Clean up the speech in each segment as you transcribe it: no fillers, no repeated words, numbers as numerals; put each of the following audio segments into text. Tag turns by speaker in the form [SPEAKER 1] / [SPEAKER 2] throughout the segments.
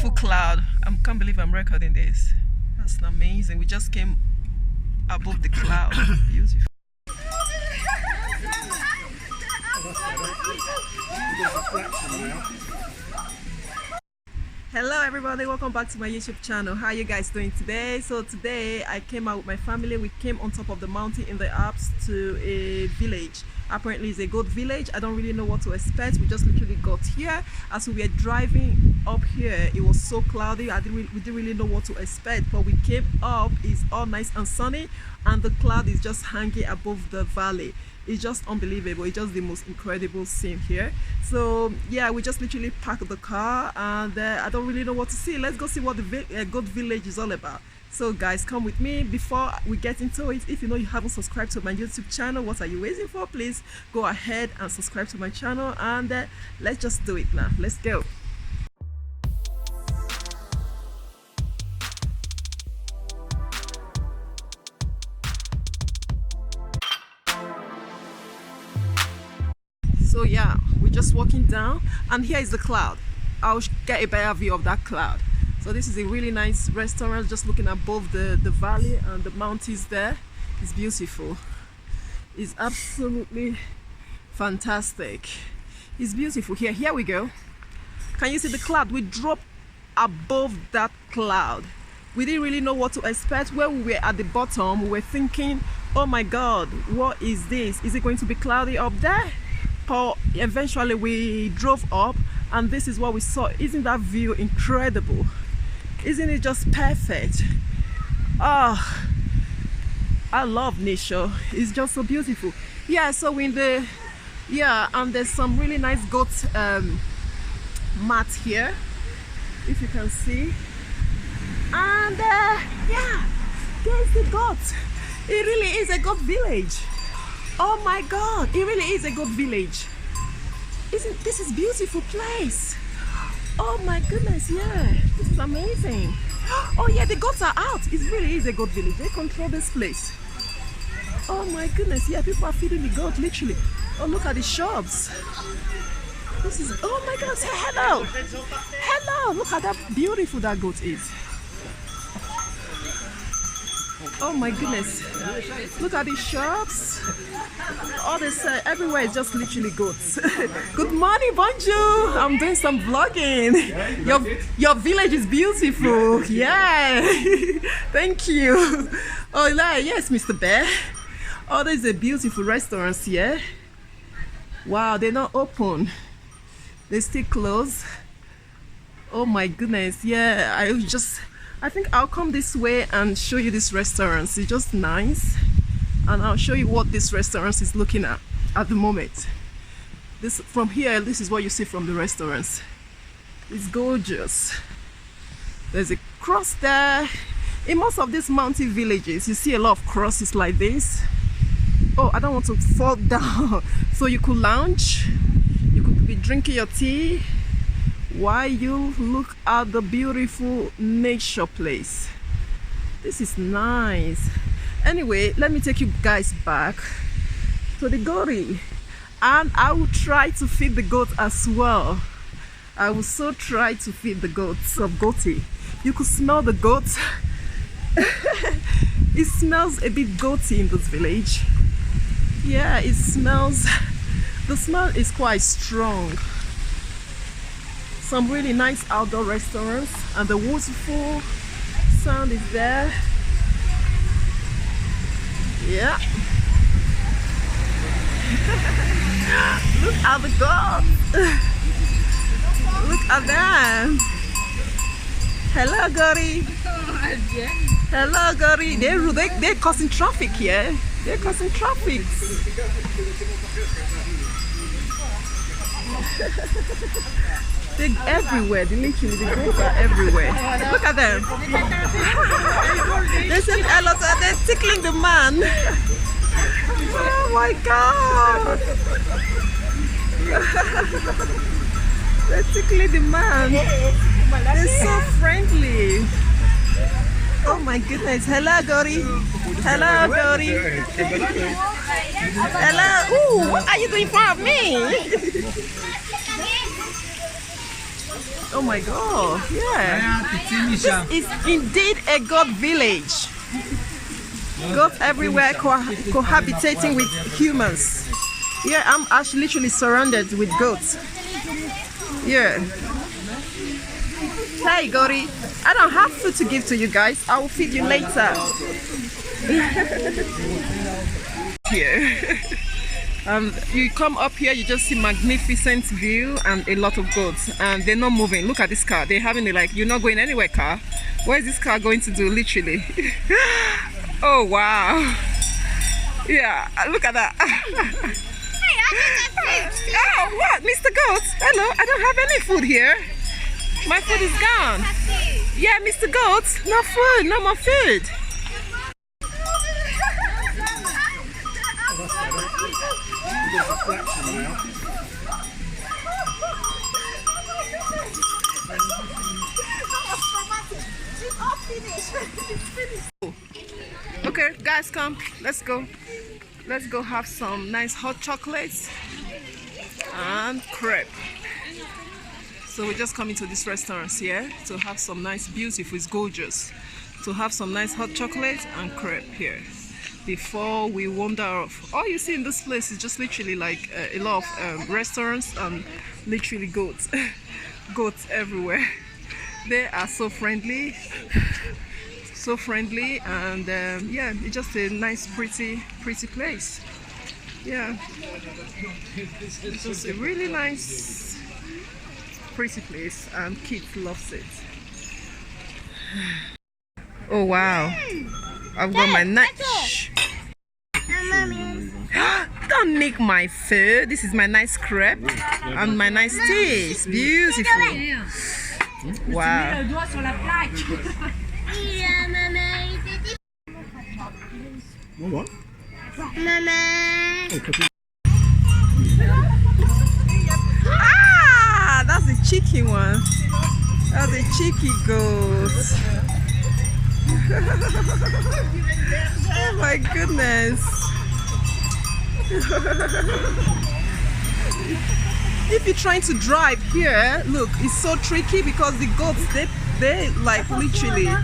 [SPEAKER 1] beautiful cloud. I can't believe I'm recording this. That's amazing. We just came above the cloud. Beautiful. Hello everybody, welcome back to my YouTube channel. How are you guys doing today? So today I came out with my family. We came on top of the mountain in the Alps to a village. Apparently it's a goat village. I don't really know what to expect. We just literally got here. As we were driving up here, it was so cloudy. We didn't really know what to expect, but we came up. It's all nice and sunny and the cloud is just hanging above the valley. It's just unbelievable. It's just the most incredible scene here. So yeah, we just literally parked the car and I don't really know what to see. Let's go see what the goat village is all about. So guys, come with me. Before we get into it, if you know you haven't subscribed to my YouTube channel, what are you waiting for? Please go ahead and subscribe to my channel and let's just do it now. Let's go. So yeah, we're just walking down and here is the cloud. I'll get a better view of that cloud. So this is a really nice restaurant just looking above the valley and the mountains there. It's beautiful. It's absolutely fantastic. It's beautiful here. Here we go. Can you see the cloud? We dropped above that cloud. We didn't really know what to expect. When we were at the bottom, we were thinking, oh my God, what is this? Is it going to be cloudy up there? But eventually we drove up and this is what we saw. Isn't that view incredible? Isn't it just perfect? Oh, I love nature. It's just so beautiful. Yeah, so we're in the, yeah, and there's some really nice goat mat here, if you can see. And yeah, there's the goat. It really is a goat village. Oh my God, it really is a goat village. Isn't this is beautiful place? Oh my goodness, yeah, this is amazing. Oh yeah, the goats are out. It really is a goat village. They control this place. Oh my goodness, yeah, people are feeding the goat literally. Oh, look at the shops. This is, oh my God, say hello. Hello, look at that beautiful that goat is. Oh my goodness, look at the shops. All this everywhere is just literally goats. Good morning, bonjour. I'm doing some vlogging. Your village is beautiful. Yeah. Thank you. Oh yes, Mr. Bear. Oh, there's a beautiful restaurant here. Wow, they're not open. They're still closed. Oh my goodness, yeah, I think I'll come this way and show you this restaurant. It's just nice. And I'll show you what this restaurant is looking at the moment. This from here, this is what you see from the restaurants. It's gorgeous. There's a cross there. In most of these mountain villages, you see a lot of crosses like this. Oh, I don't want to fall down. So you could lounge. You could be drinking your tea while you look at the beautiful nature place. This is nice. Anyway, let me take you guys back to the goaty and I will try to feed the goat as well. I will so try to feed the goats of goaty. You could smell the goat. It smells a bit goaty in this village. Yeah, it smells, the smell is quite strong. Some really nice outdoor restaurants and the waterfall sound is there. Yeah. Look at the goats. Look at them. Hello, Gori. Hello, Gori. They're causing traffic here. They're causing traffic. They're everywhere. They literally, the goats are everywhere. Look at them. They said a lot. They're tickling the man. Oh my God. They're tickling the man. They're so friendly. Oh my goodness. Hello, Gori. Hello, Gori. Hello. Ooh, what are you doing in front of me? Oh my god, yeah. This is indeed a goat village. Goats everywhere cohabitating with humans. Yeah, I'm actually literally surrounded with goats. Yeah. Hey, Gory, I don't have food to give to you guys. I will feed you later. Here. You come up here, you just see magnificent view and a lot of goats, and they're not moving. Look at this car. They're having it like, you're not going anywhere, car. What is this car going to do, literally? Oh wow. Yeah, look at that. Oh, what, Mr. Goat? Hello, I don't have any food here. My food is gone. Yeah, Mr. Goat, no food, no more food. Okay, guys, come. Let's go. Let's go have some nice hot chocolates and crepe. So we're just coming to this restaurant here to have some nice, beautiful, it's gorgeous, to have some nice hot chocolate and crepe here before we wander off. All you see in this place is just literally like a lot of restaurants and literally goats. Goats everywhere. They are so friendly, and yeah, it's just a nice, pretty place. Yeah, it's just a really nice, pretty place, and kids loves it. Oh wow, I've got my nice. Don't nick my food. This is my nice crepe and my nice tea. It's beautiful. Wow. Ah, that's a cheeky one. That's a cheeky goat. Oh my goodness. If you're trying to drive here, look, it's so tricky because the goats, they like literally. Oh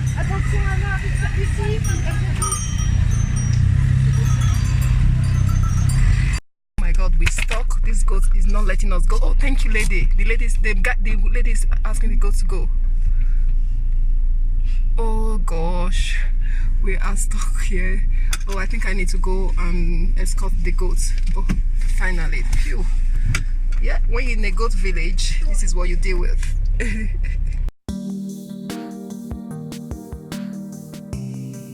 [SPEAKER 1] my god, we stuck. This goat is not letting us go. Oh, thank you, lady. The ladies asking the goat to go. Oh gosh, we are stuck here. Oh, I think I need to go and escort the goats. Oh, finally. Phew. Yeah, when you're in a goat village, this is what you deal with.